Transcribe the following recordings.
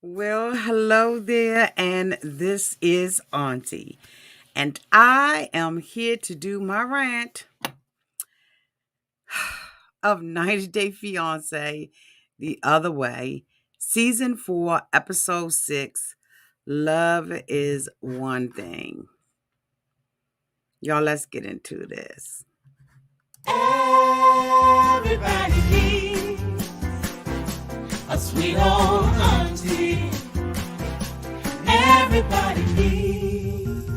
Well, hello there, and this is Auntie, and I am here to do my rant of 90 Day Fiance the other way, season 4, episode 6. Love is one thing. Y'all, let's get into this. Everybody needs a sweet old auntie. Everybody needs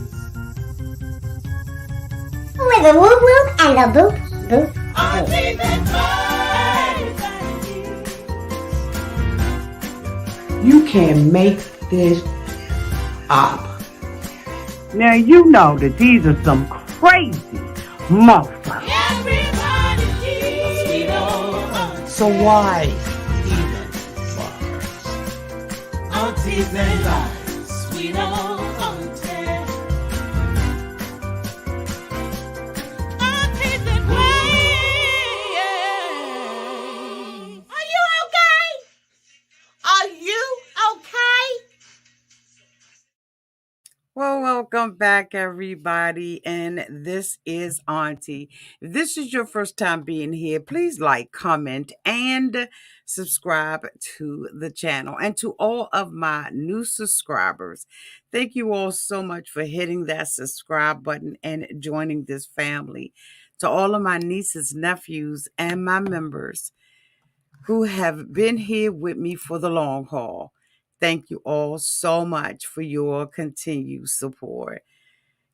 with a whoop whoop and a boop boop auntie boop. that everybody needs. You can make this up. Now you know that these are some crazy motherfuckers. Everybody needs a sweet old auntie. So why even bother? Aunties and lives, sweet old auntie. Aunties and ways. Are you okay? Are you okay? Well, welcome back, everybody, and this is Auntie. If this is your first time being here, please like, comment, and subscribe to the channel. And to all of my new subscribers, thank you all so much for hitting that subscribe button and joining this family. To all of my nieces, nephews, and my members who have been here with me for the long haul, thank you all so much for your continued support.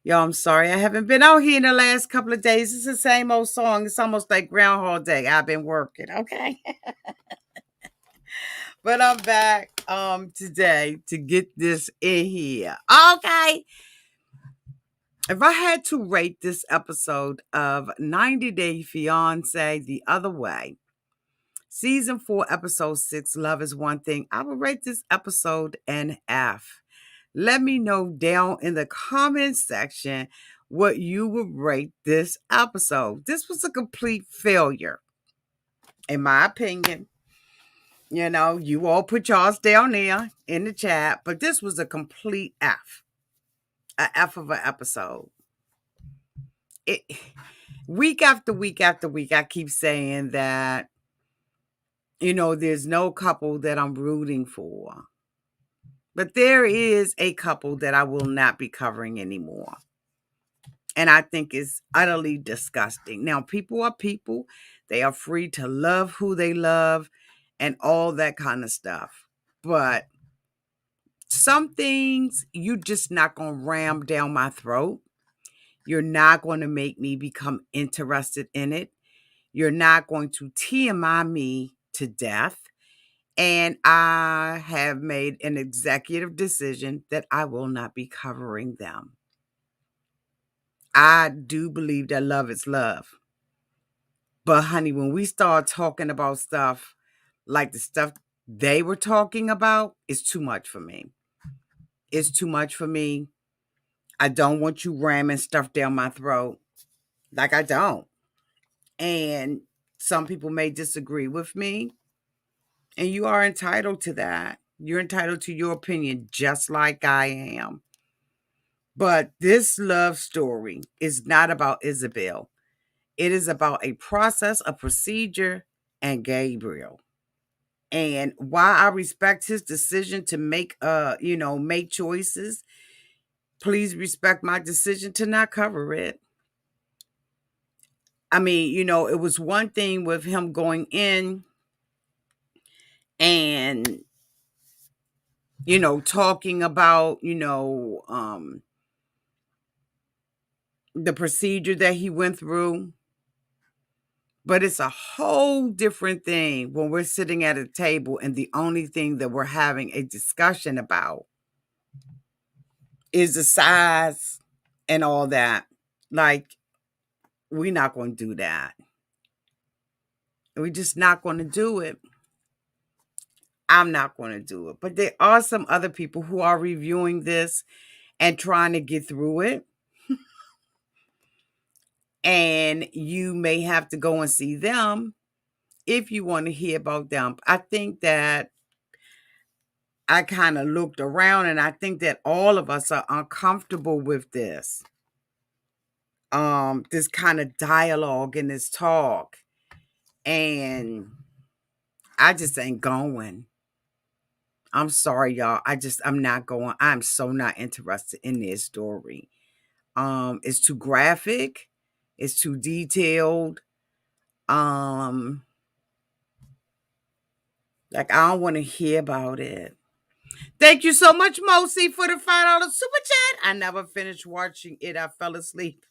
Y'all, I'm sorry I haven't been out here in the last couple of days. It's the same old song. It's almost like Groundhog Day. I've been working, okay? But I'm back today to get this in here. Okay. If I had to rate this episode of 90 Day Fiance the other way, season 4, episode 6, Love is One Thing, I would rate this episode an F. Let me know down in the comment section what you would rate this episode. This was a complete failure, in my opinion. You know, you all put y'all's down there in the chat, but this was a complete F. A F of an episode. Week after week after week, I keep saying that, there's no couple that I'm rooting for. But there is a couple that I will not be covering anymore. And I think it's utterly disgusting. Now, people are people. They are free to love who they love and all that kind of stuff. But some things you just not going to ram down my throat. You're not going to make me become interested in it. You're not going to TMI me to death. And I have made an executive decision that I will not be covering them. I do believe that love is love. But honey, when we start talking about stuff like the stuff they were talking about, it's too much for me. It's too much for me. I don't want you ramming stuff down my throat. Like I don't. And some people may disagree with me. And you are entitled to that. You're entitled to your opinion just like I am. But this love story is not about Isabel. It is about a process, a procedure, and Gabriel. And while I respect his decision to make choices, please respect my decision to not cover it. I mean, it was one thing with him going in and talking about, the procedure that he went through. But it's a whole different thing when we're sitting at a table and the only thing that we're having a discussion about is the size and all that. Like, we're not going to do that. We're just not going to do it. I'm not going to do it. But there are some other people who are reviewing this and trying to get through it. And you may have to go and see them if you want to hear about them. I think that I kind of looked around, and I think that all of us are uncomfortable with this kind of dialogue and this talk. And I just ain't going. I'm sorry, y'all. I'm not going. I'm so not interested in this story. It's too graphic. It's too detailed. Um, like I don't want to hear about it. Thank you so much, Mosi, for the $5 super chat. I never finished watching it. I fell asleep.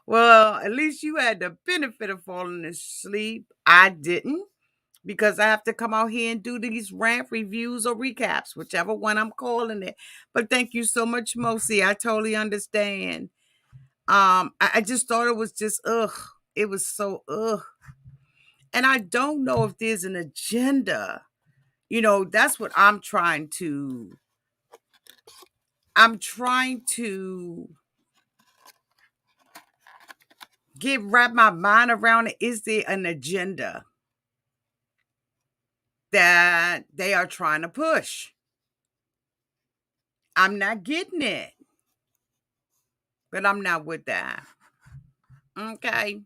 Well, at least you had the benefit of falling asleep. I didn't, because I have to come out here and do these rant reviews or recaps, whichever one I'm calling it. But thank you so much, Mosi. I totally understand. I just thought it was just ugh. It was so ugh. And I don't know if there's an agenda. That's what I'm trying to wrap my mind around it. Is there an agenda that they are trying to push? I'm not getting it, but I'm not with that. Okay.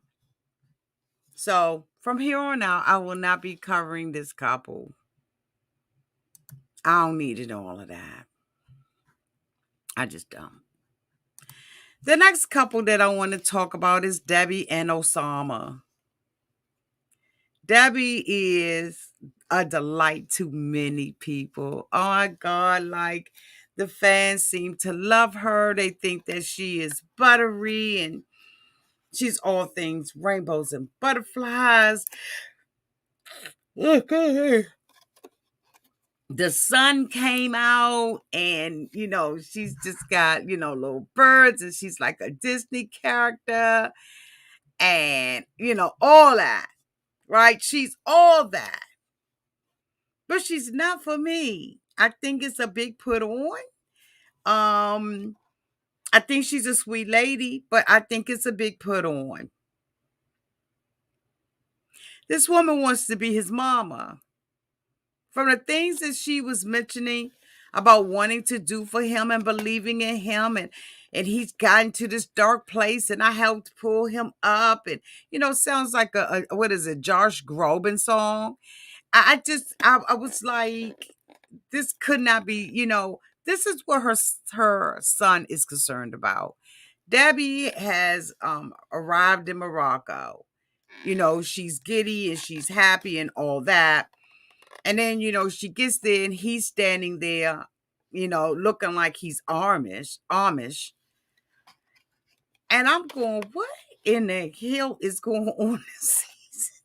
So from here on out, I will not be covering this couple. I don't need to know all of that. I just don't. The next couple that I want to talk about is Debbie and Oussama. Debbie is a delight to many people. Oh my God, like the fans seem to love her. They think that she is buttery and she's all things rainbows and butterflies. The sun came out and, she's just got, little birds and she's like a Disney character and, all that, right? She's all that. But she's not for me. I think it's a big put on. I think she's a sweet lady, but I think it's a big put on. This woman wants to be his mama. From the things that she was mentioning about wanting to do for him and believing in him, and he's gotten to this dark place and I helped pull him up, and sounds like a what is it, Josh Groban song. I was like, this could not be, this is what her son is concerned about. Debbie has arrived in Morocco. She's giddy and she's happy and all that. And then, she gets there and he's standing there, looking like he's Amish. And I'm going, what in the hell is going on this season?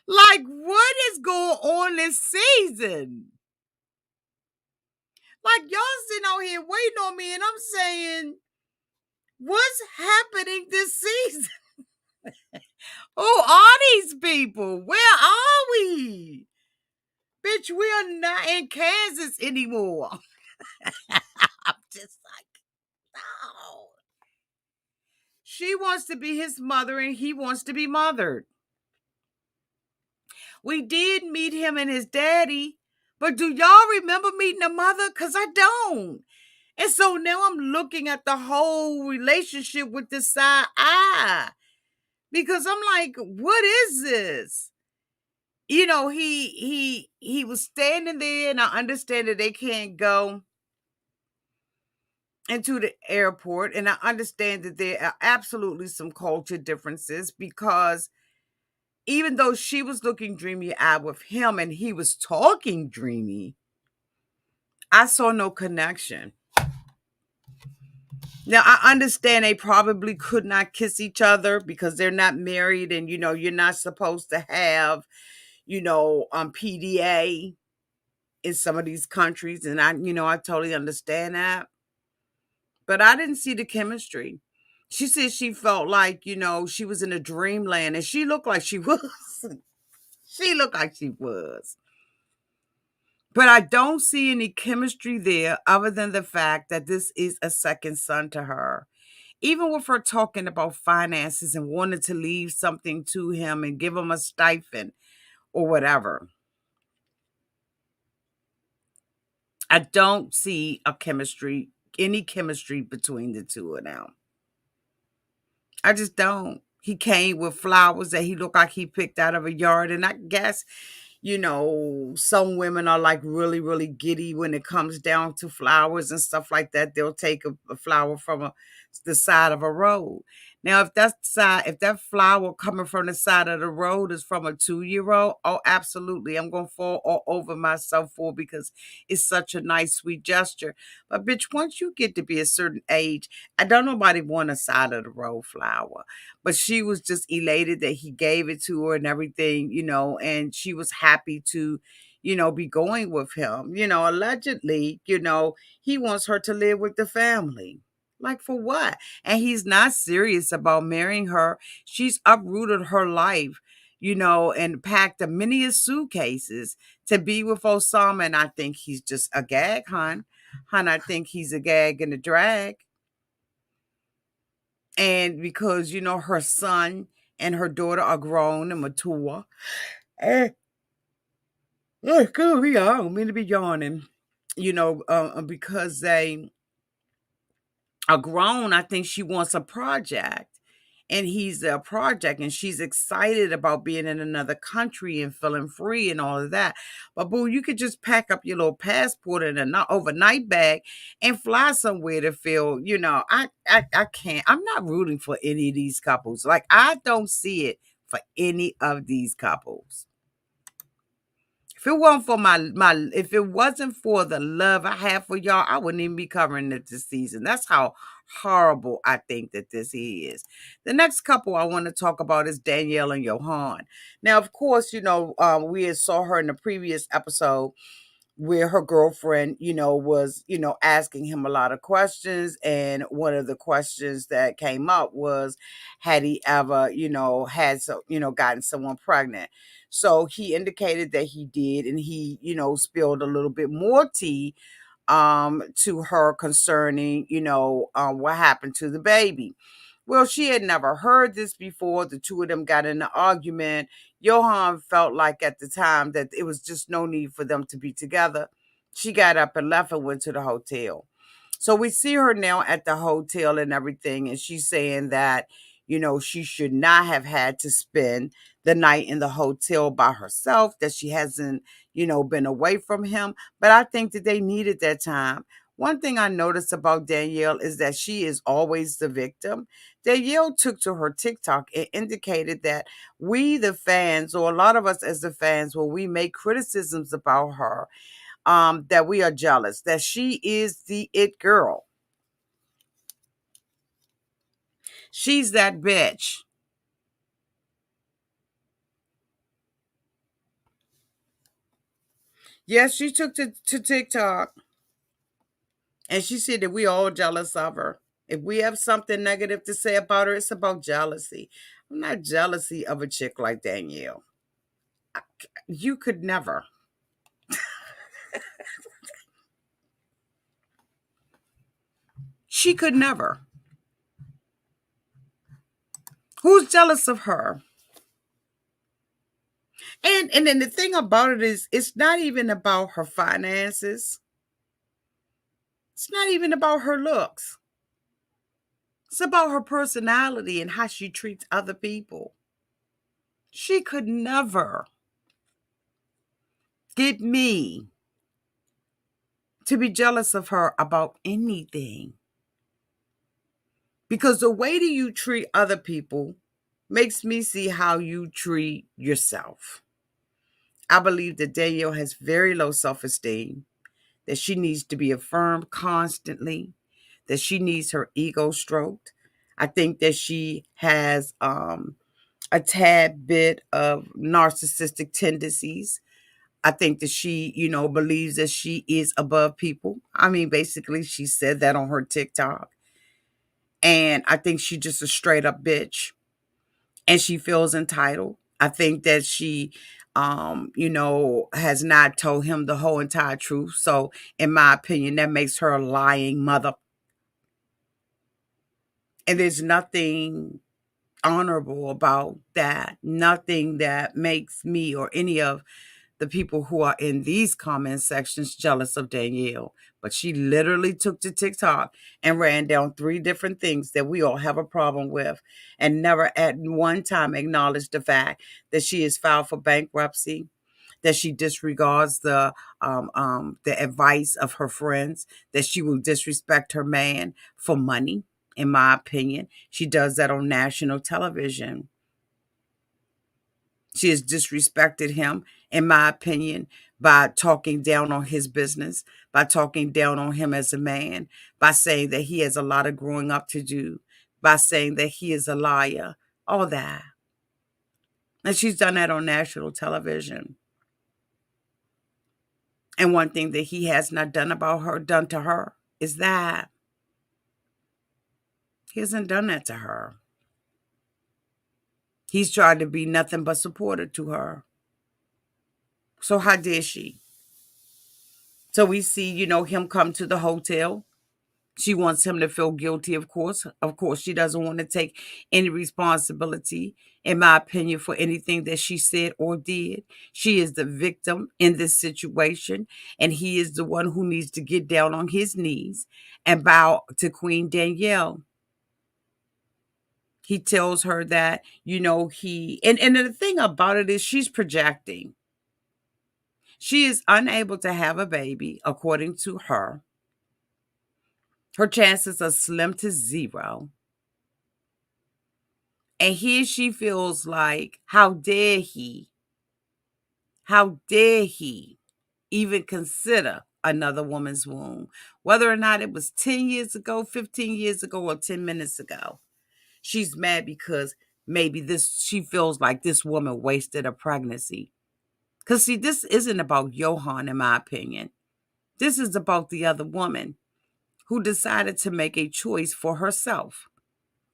Like, what is going on this season? Like, y'all sitting out here waiting on me, and I'm saying, what's happening this season? Who are these people? Where are we? Bitch, we are not in Kansas anymore. I'm just like, no. She wants to be his mother, and he wants to be mothered. We did meet him and his daddy, but do y'all remember meeting the mother? Because I don't. And so now I'm looking at the whole relationship with the side eye. Because I'm like, what is this? He was standing there, and I understand that they can't go into the airport. And I understand that there are absolutely some culture differences, because even though she was looking dreamy-eyed with him and he was talking dreamy, I saw no connection. Now, I understand they probably could not kiss each other because they're not married, and, you're not supposed to have, PDA in some of these countries. And I totally understand that. But I didn't see the chemistry. She said she felt like, she was in a dreamland, and she looked like she was. She looked like she was. But I don't see any chemistry there other than the fact that this is a second son to her. even with her talking about finances and wanting to leave something to him and give him a stipend or whatever, I don't see any chemistry between the two of them. I just don't. He came with flowers that he looked like he picked out of a yard. And I guess, some women are like really, really giddy when it comes down to flowers and stuff like that. They'll take a flower from the side of a road. Now, if that flower coming from the side of the road is from a 2-year-old, oh, absolutely. I'm going to fall all over myself for, because it's such a nice, sweet gesture. But bitch, once you get to be a certain age, I don't nobody want a side of the road flower. But she was just elated that he gave it to her and everything, and she was happy to, be going with him. Allegedly, he wants her to live with the family. Like, for what? And he's not serious about marrying her. She's uprooted her life, and packed a many of suitcases to be with Oussama. And I think he's just a gag, hon. I think he's a gag and a drag. And because, her son and her daughter are grown and mature. And, good, I don't mean to be yawning. Because they are grown, I think she wants a project. And he's a project, and she's excited about being in another country and feeling free and all of that. But boo, you could just pack up your little passport in an overnight bag and fly somewhere to feel, I can't. I'm not rooting for any of these couples. Like, I don't see it for any of these couples. If it wasn't for if it wasn't for the love I have for y'all, I wouldn't even be covering it this season. That's how horrible I think that this is. The next couple I want to talk about is Danielle and Yohan. Now, of course, we had saw her in the previous episode where her girlfriend, was, asking him a lot of questions. And one of the questions that came up was, had he ever, gotten someone pregnant? So he indicated that he did. And he, spilled a little bit more tea to her concerning, what happened to the baby. Well, she had never heard this before. The two of them got in an argument. Yohan felt like at the time that it was just no need for them to be together. She got up and left and went to the hotel. So we see her now at the hotel and everything, and she's saying that, she should not have had to spend the night in the hotel by herself, that she hasn't, been away from him. But I think that they needed that time. One thing I noticed about Danielle is that she is always the victim. Danielle took to her TikTok and indicated that we, the fans, or a lot of us as the fans, when we make criticisms about her, that we are jealous, that she is the it girl. She's that bitch. Yes, she took to TikTok and she said that we all jealous of her. If we have something negative to say about her, it's about jealousy. I'm not jealousy of a chick like Danielle. You could never. She could never. Who's jealous of her? And then the thing about it is, it's not even about her finances. It's not even about her looks. It's about her personality and how she treats other people. She could never get me to be jealous of her about anything. Because the way that you treat other people makes me see how you treat yourself. I believe that Danielle has very low self-esteem, that she needs to be affirmed constantly, that she needs her ego stroked. I think that she has a tad bit of narcissistic tendencies. I think that she, believes that she is above people. I mean, basically, she said that on her TikTok. And I think she's just a straight up bitch. And she feels entitled. I think that she, has not told him the whole entire truth. So, in my opinion, that makes her a lying mother. And there's nothing honorable about that. Nothing that makes me or any of the people who are in these comment sections jealous of Danielle. But she literally took to TikTok and ran down 3 different things that we all have a problem with and never at one time acknowledged the fact that she is filed for bankruptcy, that she disregards the advice of her friends, that she will disrespect her man for money. In my opinion, she does that on national television. She has disrespected him, in my opinion, by talking down on his business, by talking down on him as a man, by saying that he has a lot of growing up to do, by saying that he is a liar, all that. And she's done that on national television. And one thing that he has not done to her, is that he hasn't done that to her. He's tried to be nothing but supportive to her. So how dare she? So we see, him come to the hotel. She wants him to feel guilty, of course. Of course, she doesn't want to take any responsibility, in my opinion, for anything that she said or did. She is the victim in this situation, and he is the one who needs to get down on his knees and bow to Queen Danielle. He tells her that, and the thing about it is she's projecting. She is unable to have a baby, according to her. Her chances are slim to zero. And here she feels like, how dare he even consider another woman's womb, whether or not it was 10 years ago, 15 years ago, or 10 minutes ago. She's mad because maybe she feels like this woman wasted a pregnancy. Because, see, this isn't about Yohan, in my opinion. This is about the other woman who decided to make a choice for herself.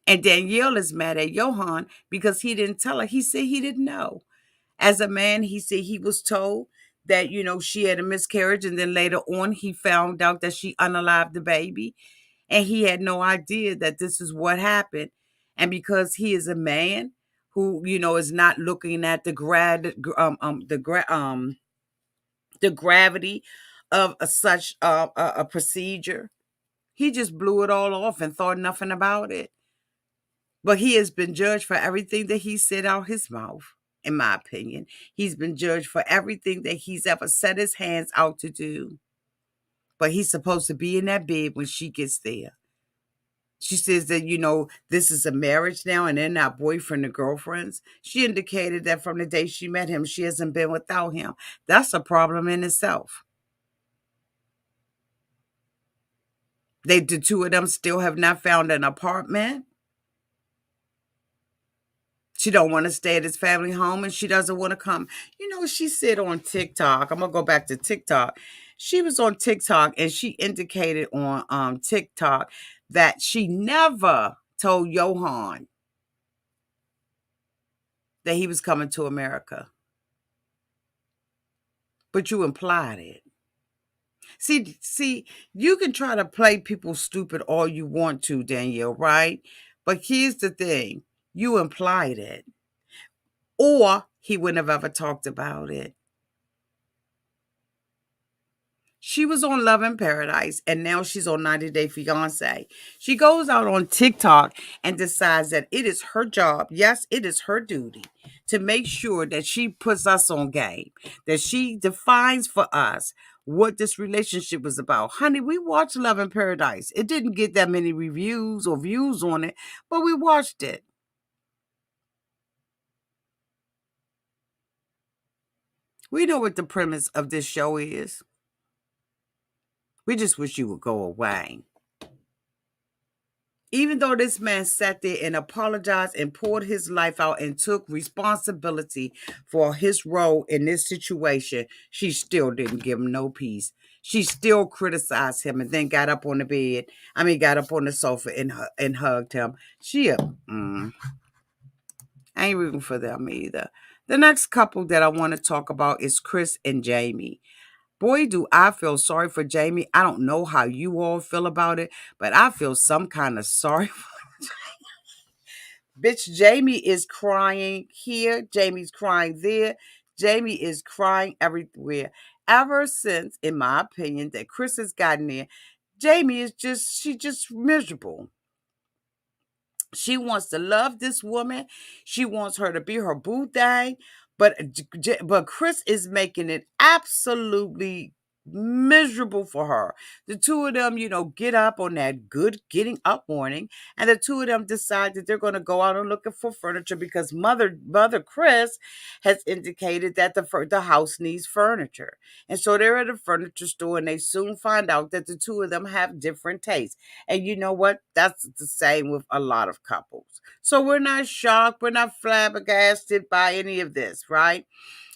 And Danielle is mad at Yohan because he didn't tell her. He said he didn't know. As a man, he said he was told that, she had a miscarriage. And then later on, he found out that she unalived the baby. And he had no idea that this is what happened. And because he is a man who, is not looking at the gravity of such a procedure, he just blew it all off and thought nothing about it. But he has been judged for everything that he said out his mouth, in my opinion. He's been judged for everything that he's ever set his hands out to do. But he's supposed to be in that bed when she gets there. She says that, this is a marriage now and they're not boyfriend and girlfriends. She indicated that from the day she met him, she hasn't been without him. That's a problem in itself. The two of them still have not found an apartment. She don't want to stay at his family home, and she doesn't want to come. She said on TikTok, I'm going to go back to TikTok. She was on TikTok, and she indicated on TikTok that she never told Yohan that he was coming to America. But you implied it. See, you can try to play people stupid all you want to, Danielle, right? But here's the thing. You implied it. Or he wouldn't have ever talked about it. She was on Love in Paradise, and now she's on 90 Day Fiance. She goes out on TikTok and decides that it is her job, yes, it is her duty, to make sure that she puts us on game, that she defines for us what this relationship was about. Honey, we watched Love in Paradise. It didn't get that many reviews or views on it, but we watched it. We know what the premise of this show is. We just wish you would go away. Even though this man sat there and apologized and poured his life out and took responsibility for his role in this situation, she still didn't give him no peace. She still criticized him and then got up on the sofa and hugged him. I ain't rooting for them either. The next couple that I want to talk about is Kris and Jeyme. Boy, do I feel sorry for Jeyme. I don't know how you all feel about it, but I feel some kind of sorry for Bitch, Jeyme is crying here. Jeyme's crying there. Jeyme is crying everywhere. Ever since, in my opinion, that Kris has gotten there, Jeyme is she's just miserable. She wants to love this woman. She wants her to be her boo thing. But Kris is making it absolutely miserable for her. The two of them, get up on that good getting up morning, and the two of them decide that they're going to go out and looking for furniture because mother Kris has indicated that the house needs furniture. And so they're at a furniture store and they soon find out that the two of them have different tastes. And you know what? That's the same with a lot of couples. So we're not shocked. We're not flabbergasted by any of this, right?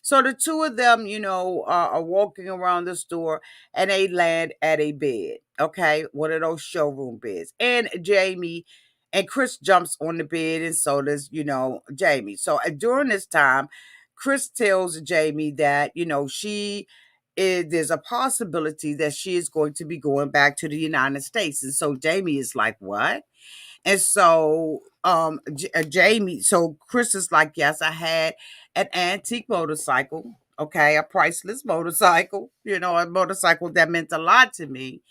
So the two of them, are walking around the store and they land at a bed, okay? One of those showroom beds. And Jeyme and Kris jumps on the bed and so does, Jeyme. So during this time, Kris tells Jeyme that, there's a possibility that she is going to be going back to the United States. And so Jeyme is like, what? And so Jeyme, so Kris is like, yes, I had an antique motorcycle, okay, a priceless motorcycle, a motorcycle that meant a lot to me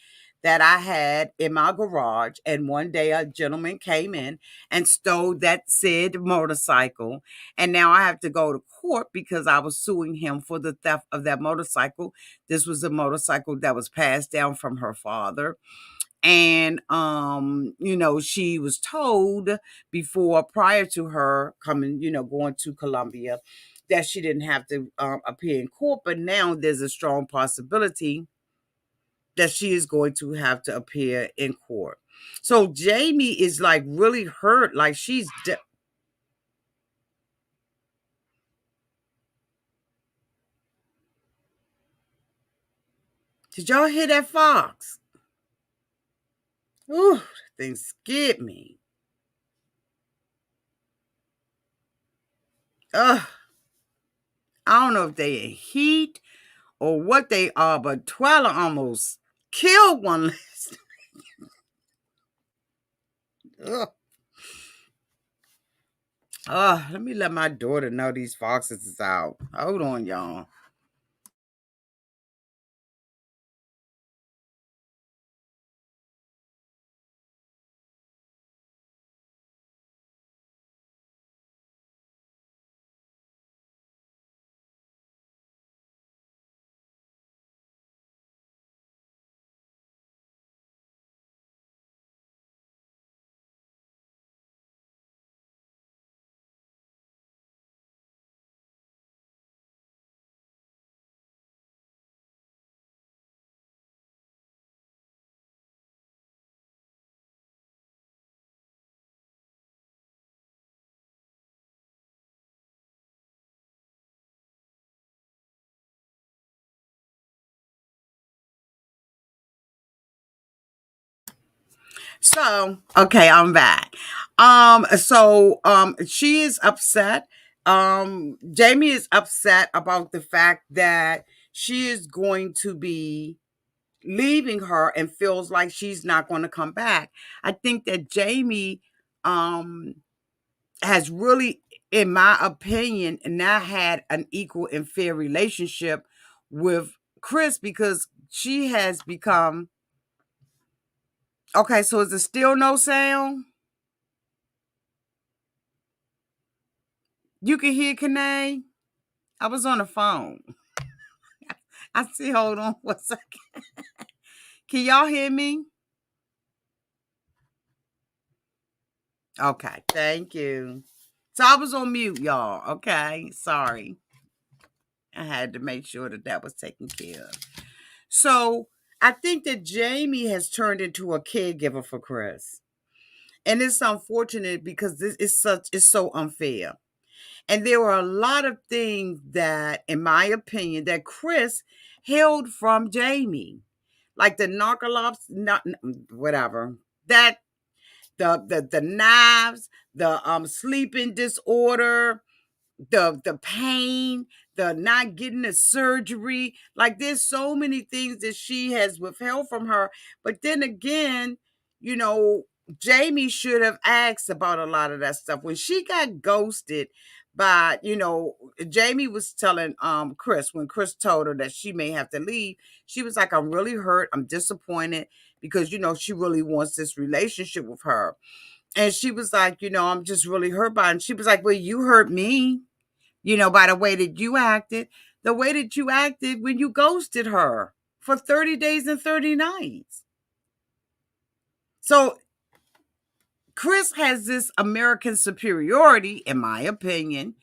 that I had in my garage. And one day a gentleman came in and stole that said motorcycle. And now I have to go to court because I was suing him for the theft of that motorcycle. This was a motorcycle that was passed down from her father. And she was told before, prior to her coming, going to Colombia, that she didn't have to appear in court. But now there's a strong possibility that she is going to have to appear in court. So Jeyme is like really hurt, like did y'all hear that fox? Ooh, that thing scared me. Ugh. I don't know if they in heat or what they are, but Twila almost killed one last night. Let me let my daughter know these foxes is out. Hold on, y'all. So, okay, I'm back. She is upset. Jeyme is upset about the fact that she is going to be leaving her and feels like she's not going to come back. I think that Jeyme um has really, in my opinion, not had an equal and fair relationship with Kris because she has become okay. So is it still no sound? You can hear Kanae? I was on the phone. I see. Hold on one second. Can y'all hear me? Okay. Thank you. So I was on mute, y'all. Okay. Sorry. I had to make sure that was taken care of. So I think that Jeyme has turned into a caregiver for Kris. And it's unfortunate because this is it's so unfair. And there were a lot of things that, in my opinion, that Kris held from Jeyme. Like the narcolepsy, not whatever. That the knives, the sleeping disorder, the pain, the not getting the surgery. Like there's so many things that she has withheld from her. But then again, you know, Jeyme should have asked about a lot of that stuff. When she got ghosted by, Jeyme was telling Kris, when Kris told her that she may have to leave, she was like, I'm really hurt. I'm disappointed because, she really wants this relationship with her. And she was like, I'm just really hurt by it. And she was like, well, you hurt me, by the way that you acted. The way that you acted when you ghosted her for 30 days and 30 nights. So Kris has this American superiority, in my opinion,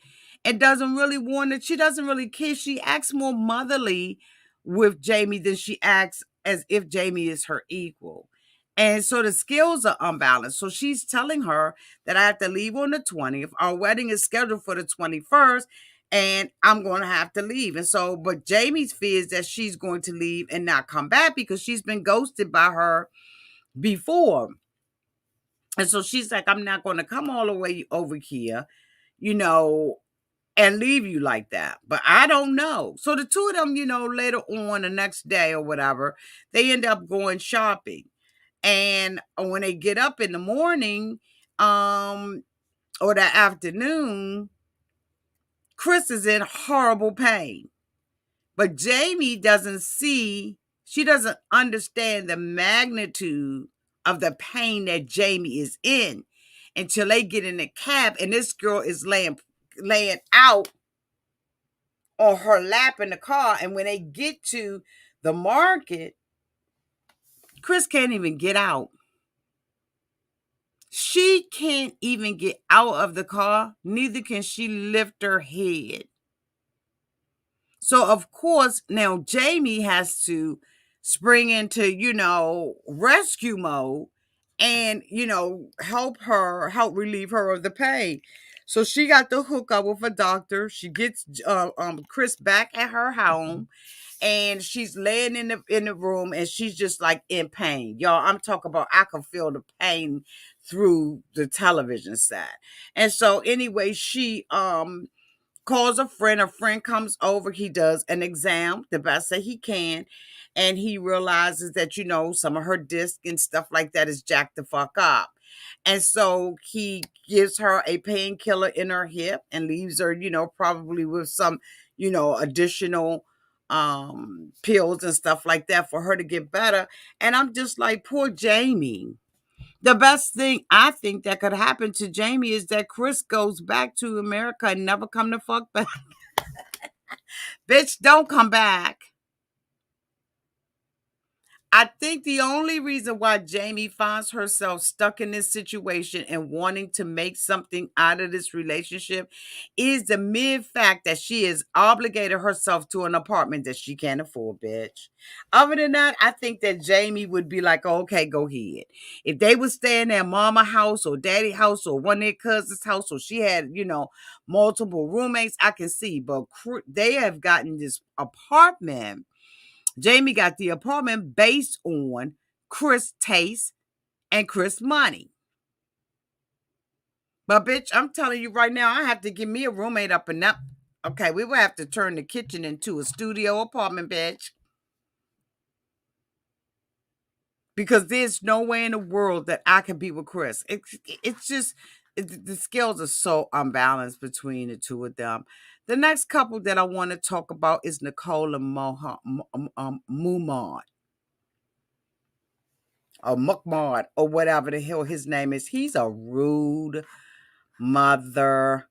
and doesn't really want it. She doesn't really care. She acts more motherly with Jeyme than she acts as if Jeyme is her equal. And so the skills are unbalanced. So she's telling her that I have to leave on the 20th. Our wedding is scheduled for the 21st, and I'm going to have to leave. And so, but Jeyme's fears that she's going to leave and not come back because she's been ghosted by her before. And so she's like, I'm not going to come all the way over here, and leave you like that. But I don't know. So the two of them, later on the next day or whatever, they end up going shopping. And when they get up in the morning, or the afternoon, Kris is in horrible pain. But Jeyme she doesn't understand the magnitude of the pain that Jeyme is in until they get in the cab and this girl is laying out on her lap in the car. And when they get to the market, Kris can't even get out. She can't even get out of the car. Neither can she lift her head. So, of course, now Jeyme has to spring into, rescue mode and, help relieve her of the pain. So she got the hook up with a doctor. She gets Kris back at her home and she's laying in the room and she's just like in pain. Y'all, I'm talking about I can feel the pain through the television set. And so anyway, she calls a friend comes over, he does an exam the best that he can, and he realizes that some of her disc and stuff like that is jacked the fuck up. And so he gives her a painkiller in her hip and leaves her probably with some additional pills and stuff like that for her to get better. And I'm just like, poor Jeyme. The best thing I think that could happen to Jeyme is that Kris goes back to America and never come the fuck back. Bitch, don't come back. I think the only reason why Jeyme finds herself stuck in this situation and wanting to make something out of this relationship is the mere fact that she has obligated herself to an apartment that she can't afford, bitch. Other than that, I think that Jeyme would be like, oh, okay, go ahead. If they would stay in their mama house or daddy house or one of their cousins' house, or she had, multiple roommates, I can see. But they have gotten this apartment. Jeyme got the apartment based on Kris' taste and Kris' money. But bitch, I'm telling you right now, I have to give me a roommate up and up. Okay, we will have to turn the kitchen into a studio apartment, bitch. Because there's no way in the world that I can be with Kris. It's just, the scales are so unbalanced between the two of them. The next couple that I want to talk about is Nicole and Mahmoud. Or Mahmoud, or whatever the hell his name is. He's a rude mother.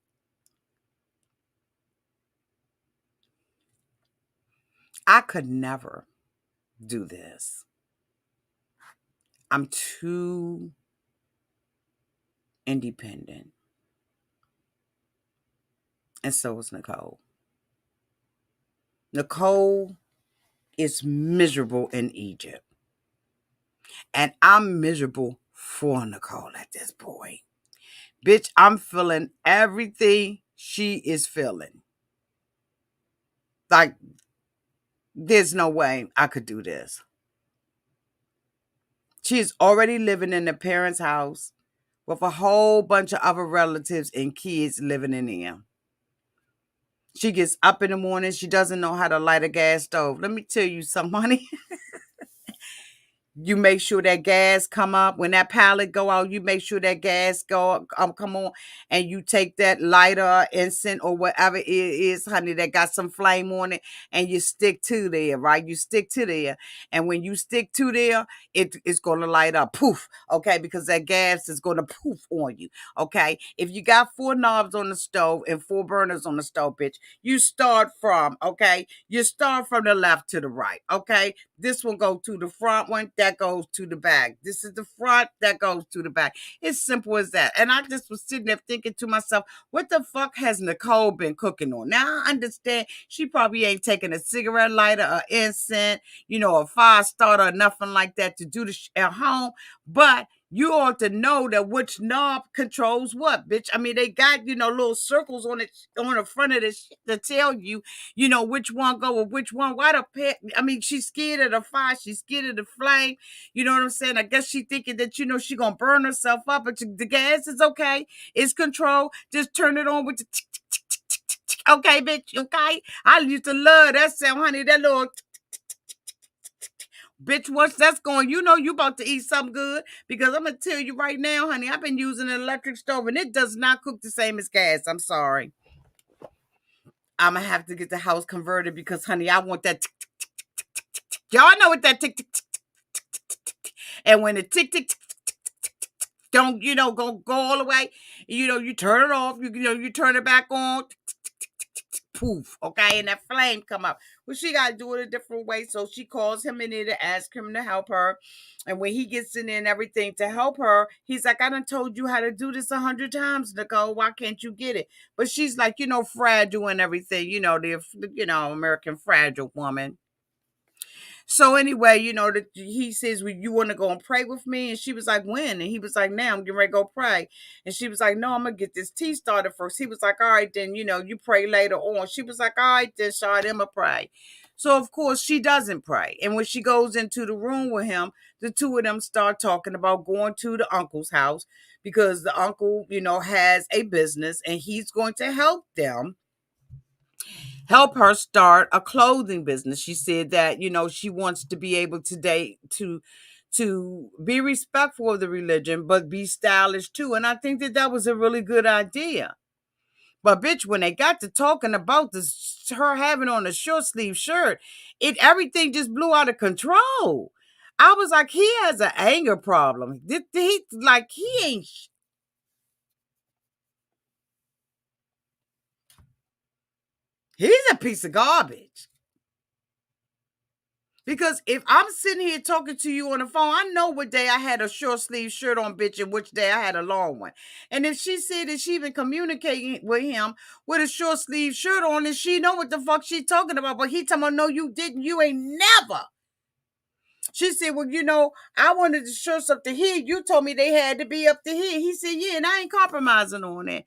I could never do this. I'm too independent. And so is Nicole. Nicole is miserable in Egypt. And I'm miserable for Nicole at this point. Bitch, I'm feeling everything she is feeling. Like, there's no way I could do this. She is already living in the parents' house with a whole bunch of other relatives and kids living in there. She gets up in the morning. She doesn't know how to light a gas stove. Let me tell you something, honey. You make sure that gas come up. When that pallet go out, you make sure that gas come on, and you take that lighter, incense, or whatever it is, honey, that got some flame on it, and you stick to there, right? You stick to there, and when you stick to there, it's gonna light up, poof, okay? Because that gas is gonna poof on you, okay? If you got 4 knobs on the stove and 4 burners on the stove, bitch, you start from, okay? You start from the left to the right, okay? This will go to the front one, that goes to the back. This is the front, that goes to the back. It's simple as that. And I just was sitting there thinking to myself, what the fuck has Nicole been cooking on? Now I understand she probably ain't taking a cigarette lighter or incense, a fire starter or nothing like that to do the at home. But you ought to know that which knob controls what, bitch. I mean, they got, little circles on it on the front of the shit to tell you, which one go with which one. Why the pet? I mean, she's scared of the fire. She's scared of the flame. You know what I'm saying? I guess she thinking that, she gonna burn herself up, but the gas is okay. It's controlled. Just turn it on with the tick, tick, tick, tick, tick, tick, tick. Okay, bitch. Okay. I used to love that sound, honey. That little bitch, once that's going, you about to eat something good. Because I'm going to tell you right now, honey, I've been using an electric stove and it does not cook the same as gas. I'm sorry. I'm going to have to get the house converted because, honey, I want that tick, tick, tick, tick, tick, tick, tick. Y'all know what that tick, tick, tick, tick, tick, tick, tick, tick. And when the tick, tick, tick, tick, tick, tick, tick, tick, don't, go all the way. You turn it off. You turn it back on. Poof, okay, and that flame come up. Well, she got to do it a different way, so she calls him in there to ask him to help her. And when he gets in there and everything to help her, he's like, I done told you how to do this 100 times, Nicole. Why can't you get it? But she's like, fragile and everything, the American fragile woman. So anyway, he says, well, you want to go and pray with me? And she was like, when? And he was like, now I'm getting ready to go pray. And she was like, no, I'm going to get this tea started first. He was like, all right, then, you pray later on. She was like, all right, then, Shard, I'm going to pray. So, of course, she doesn't pray. And when she goes into the room with him, the two of them start talking about going to the uncle's house because the uncle, has a business and he's going to help her start a clothing business. She said that, she wants to be able to date, to be respectful of the religion, but be stylish too. And I think that was a really good idea. But bitch, when they got to talking about this, her having on a short sleeve shirt, everything just blew out of control. I was like, he has an anger problem. He ain't. He's a piece of garbage. Because if I'm sitting here talking to you on the phone, I know what day I had a short sleeve shirt on, bitch, and which day I had a long one. And if she said that she been communicating with him with a short sleeve shirt on, then she know what the fuck she talking about. But he talking about, no, you didn't. You ain't never. She said, well, I wanted to show something here. You told me they had to be up to here. He said, yeah, and I ain't compromising on that.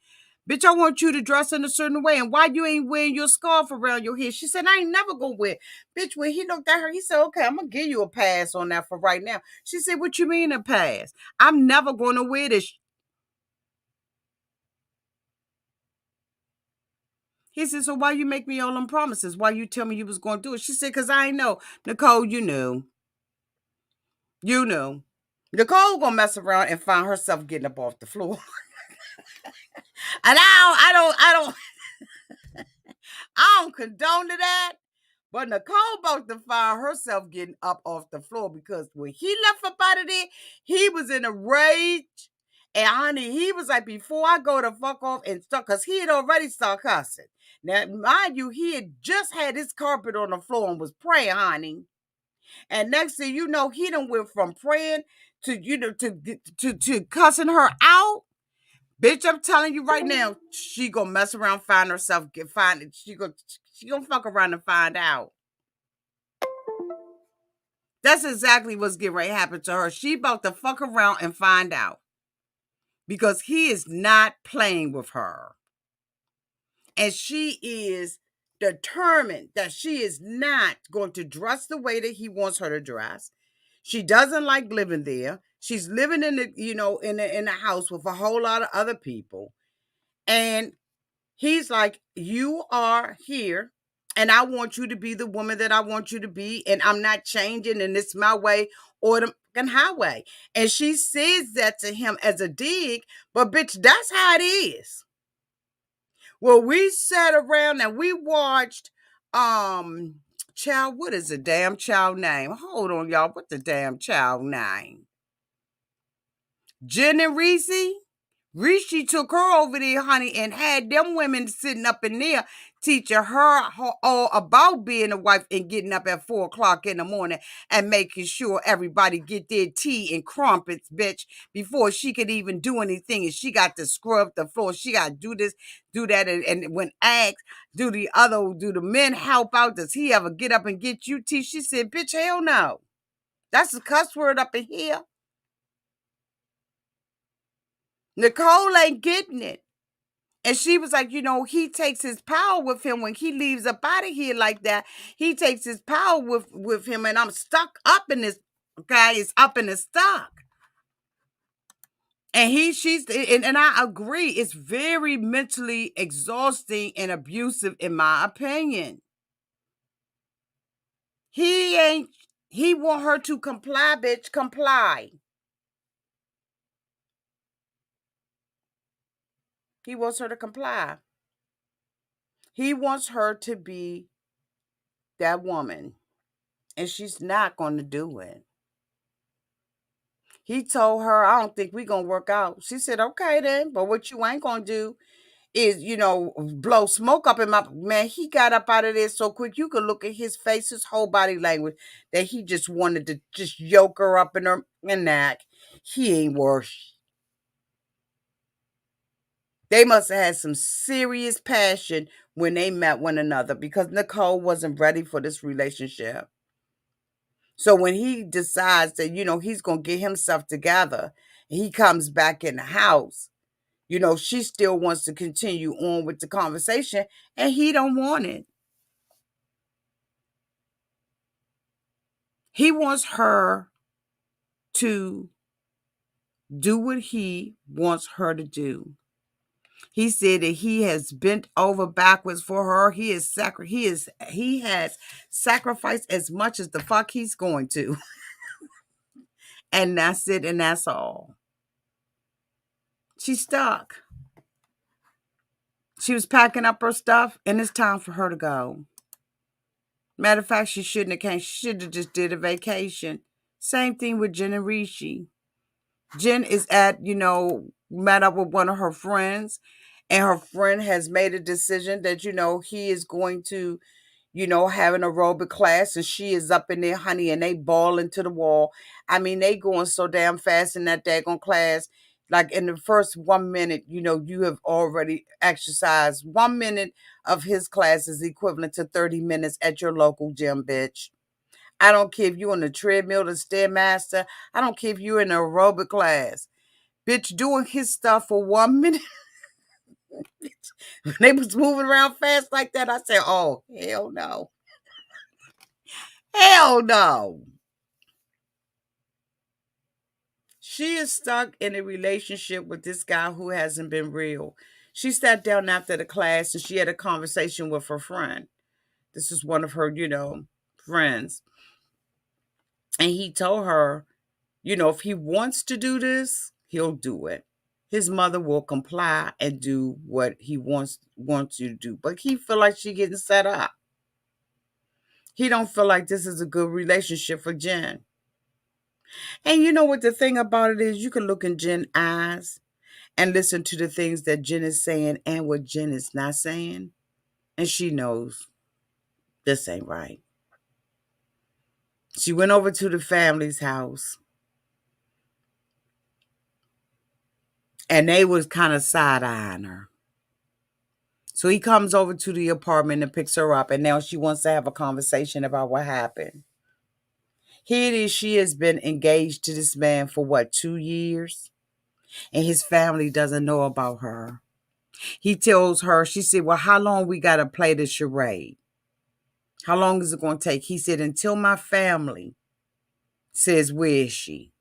Bitch, I want you to dress in a certain way. And why you ain't wearing your scarf around your head? She said, I ain't never gonna wear. Bitch, when he looked at her, he said, okay, I'm gonna give you a pass on that for right now. She said, what you mean a pass? I'm never gonna wear this. He said, so why you make me all them promises? Why you tell me you was gonna do it? She said, because I ain't know. Nicole, you knew. You knew. Nicole gonna mess around and find herself getting up off the floor. And I don't condone to that. But Nicole about to find herself getting up off the floor because when he left up out of there, he was in a rage. And honey, he was like, before I go to fuck off and stuff, because he had already started cussing. Now, mind you, he had just had his carpet on the floor and was praying, honey. And next thing you know, he done went from praying to, to cussing her out. Bitch, I'm telling you right now, she gonna mess around, find herself, she gonna fuck around and find out. That's exactly what's getting ready to happen to her. She about to fuck around and find out. Because he is not playing with her. And she is determined that she is not going to dress the way that he wants her to dress. She doesn't like living there. She's living in the, in a house with a whole lot of other people. And he's like, you are here and I want you to be the woman that I want you to be. And I'm not changing and it's my way or highway. And she says that to him as a dig, but bitch, that's how it is. Well, we sat around and we watched child, what is the damn child name? Hold on, y'all. What the damn child name? Jen and Reese? Rishi took her over there, honey, and had them women sitting up in there teaching her all about being a wife and getting up at 4 o'clock in the morning and making sure everybody get their tea and crumpets, bitch, before she could even do anything. And she got to scrub the floor. She got to do this, do that. And when asked, do the men help out? Does he ever get up and get you tea? She said, bitch, hell no. That's a cuss word up in here. Nicole ain't getting it. And she was like, he takes his power with him when he leaves up out of here like that. He takes his power with him, and I'm stuck up in this guy is up in his stock. And and I agree, it's very mentally exhausting and abusive, in my opinion. He want her to comply, bitch, comply. He wants her to comply. He wants her to be that woman, and she's not going to do it. He told her, I don't think we're going to work out. She said, okay then, but what you ain't going to do is, blow smoke up in my... Man, he got up out of there so quick, you could look at his face, his whole body language, that he just wanted to just yoke her up in her neck. He ain't worth. They must have had some serious passion when they met one another, because Nicole wasn't ready for this relationship. So when he decides that, he's going to get himself together, and he comes back in the house, she still wants to continue on with the conversation, and he don't want it. He wants her to do what he wants her to do. He said that he has bent over backwards for her. He has sacrificed as much as the fuck he's going to. And that's it, and that's all. She's stuck. She was packing up her stuff, and it's time for her to go. Matter of fact, she shouldn't have came. She should have just did a vacation. Same thing with Jen and Rishi. Jen is met up with one of her friends, and her friend has made a decision that, he is going to, have an aerobic class, and she is up in there, honey, and they balling to the wall. I mean, they going so damn fast in that daggone class. Like in the first 1 minute, you have already exercised. 1 minute of his class is equivalent to 30 minutes at your local gym, bitch. I don't care if you're on the treadmill, the Stairmaster. I don't care if you're in an aerobic class. Bitch, doing his stuff for 1 minute. When they was moving around fast like that, I said, oh, hell no. Hell no. She is stuck in a relationship with this guy who hasn't been real. She sat down after the class and she had a conversation with her friend. This is one of her, friends. And he told her, if he wants to do this, he'll do it. His mother will comply and do what he wants you to do. But he feel like she getting set up. He don't feel like this is a good relationship for Jen. And you know what the thing about it is? You can look in Jen's eyes and listen to the things that Jen is saying and what Jen is not saying. And she knows this ain't right. She went over to the family's house. And they was kind of side-eyeing her. So he comes over to the apartment and picks her up. And now she wants to have a conversation about what happened. Here it is. She has been engaged to this man for 2 years? And his family doesn't know about her. He tells her, she said, well, how long we got to play this charade? How long is it going to take? He said, until my family says, where is she?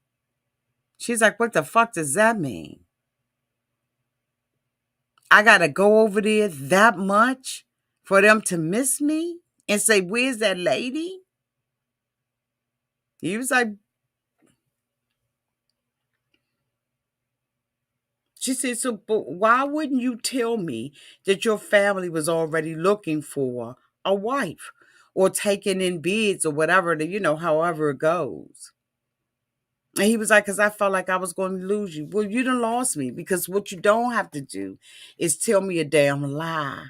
She's like, what the fuck does that mean? I got to go over there that much for them to miss me and say, where's that lady? He was like, She said, so, but why wouldn't you tell me that your family was already looking for a wife or taking in bids or whatever, however it goes? And he was like, because I felt like I was going to lose you. Well, you done lost me, because what you don't have to do is tell me a damn lie.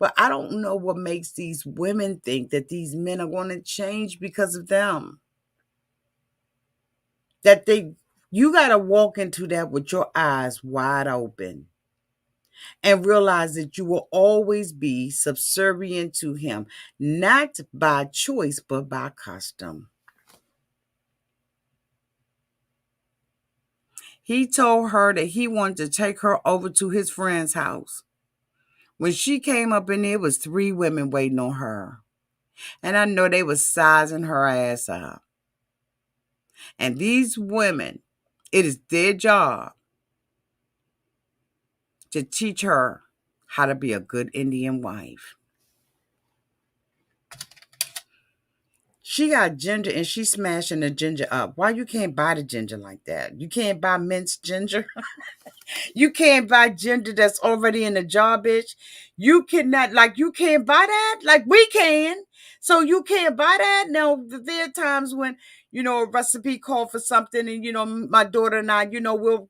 But I don't know what makes these women think that these men are going to change because of them. You got to walk into that with your eyes wide open and realize that you will always be subservient to him, not by choice, but by custom. He told her that he wanted to take her over to his friend's house. When she came up in there, it was 3 women waiting on her. And I know they was sizing her ass up. And these women, it is their job to teach her how to be a good Indian wife. She got ginger and she's smashing the ginger up. Why you can't buy the ginger like that? You can't buy minced ginger. You can't buy ginger that's already in the jar, bitch. You cannot, you can't buy that. Like we can. So you can't buy that. Now, there are times when, a recipe called for something and, my daughter and I, we'll,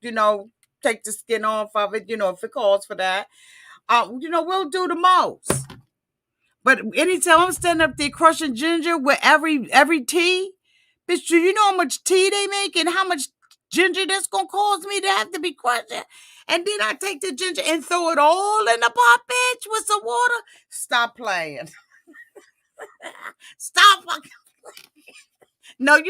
take the skin off of it, if it calls for that. We'll do the most. But anytime I'm standing up there crushing ginger with every tea, bitch, do you know how much tea they make and how much ginger that's gonna cause me to have to be crushing? And then I take the ginger and throw it all in the pot, bitch, with some water. Stop playing. Stop fucking. No,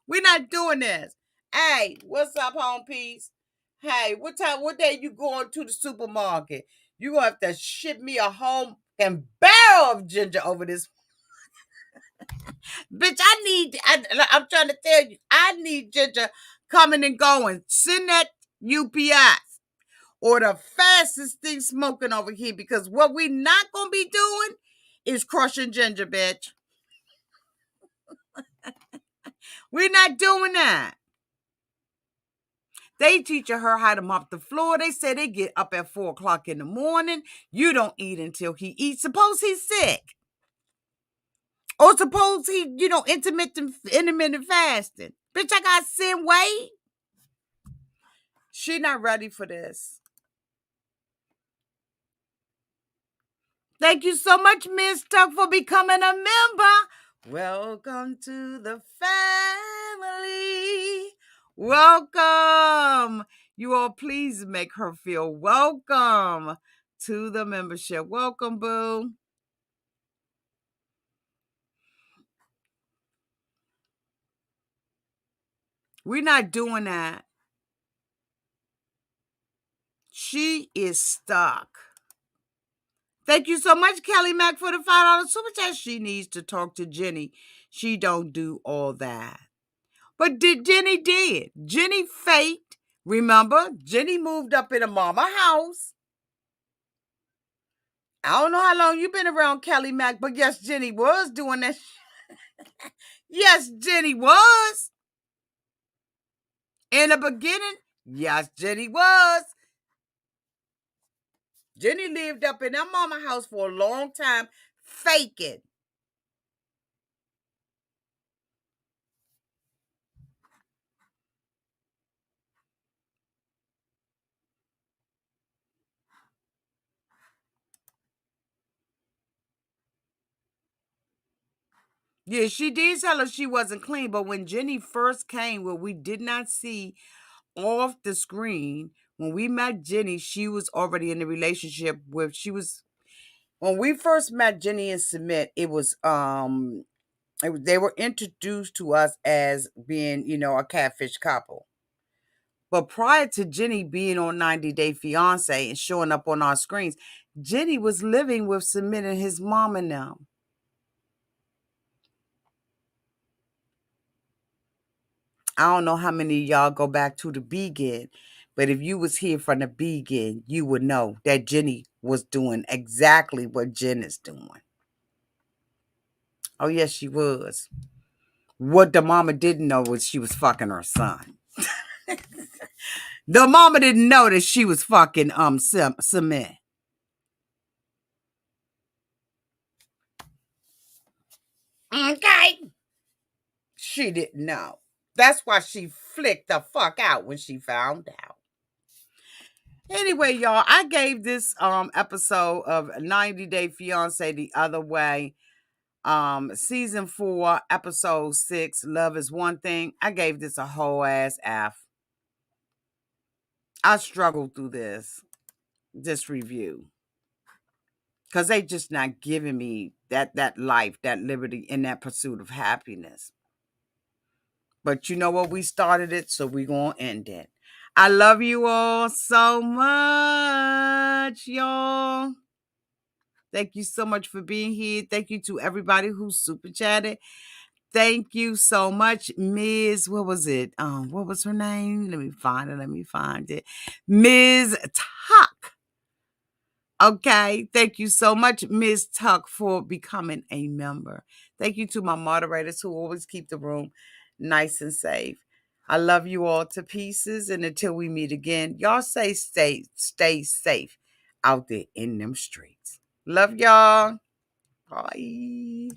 we're not doing this. Hey, what's up, home piece? Hey, what day you going to the supermarket? You gonna have to ship me a whole and barrel of ginger over this. Bitch, I'm trying to tell you, I need ginger coming and going. Send that UPS or the fastest thing smoking over here, because what we not gonna be doing is crushing ginger, bitch. We're not doing that. They teaching her how to mop the floor. They say they get up at 4:00 in the morning. You don't eat until he eats. Suppose he's sick. Or suppose he, intermittent fasting. Bitch, I got sin weight. She not ready for this. Thank you so much, Miss Tuck, for becoming a member. Welcome to the family. Welcome. You all please make her feel welcome to the membership. Welcome, boo. We're not doing that. She is stuck. Thank you so much, Kelly Mack, for the $5 super chat. She needs to talk to Jenny. She don't do all that. But Jenny did. Jenny faked. Remember, Jenny moved up in a mama house. I don't know how long you've been around Kelly Mack, but yes, Jenny was doing that. Yes, Jenny was. In the beginning, yes, Jenny was. Jenny lived up in that mama house for a long time, faking. Yeah, she did tell her she wasn't clean, but when Jenny first came, where we did not see off the screen, when we met Jenny, she was already in a relationship when we first met Jenny and Submit, it was they were introduced to us as being, a catfish couple. But prior to Jenny being on 90 Day Fiance and showing up on our screens, Jenny was living with Submit and his mom and them. I don't know how many of y'all go back to the begin, but if you was here from the begin, you would know that Jenny was doing exactly what Jen is doing. Oh, yes, she was. What the mama didn't know was she was fucking her son. The mama didn't know that she was fucking cement. Okay. She didn't know. That's why she flicked the fuck out when she found out. Anyway, y'all, I gave this episode of 90 Day Fiance the other way. Season 4, episode 6, Love is One Thing. I gave this a whole ass F. I struggled through this review. Because they just not giving me that life, that liberty, and that pursuit of happiness. But you know what? We started it, so we're going to end it. I love you all so much, y'all. Thank you so much for being here. Thank you to everybody who super chatted. Thank you so much, Ms. What was it? What was her name? Let me find it. Ms. Tuck. Okay. Thank you so much, Ms. Tuck, for becoming a member. Thank you to my moderators who always keep the room nice and safe. I love you all to pieces. And until we meet again, y'all stay safe out there in them streets. Love y'all. Bye.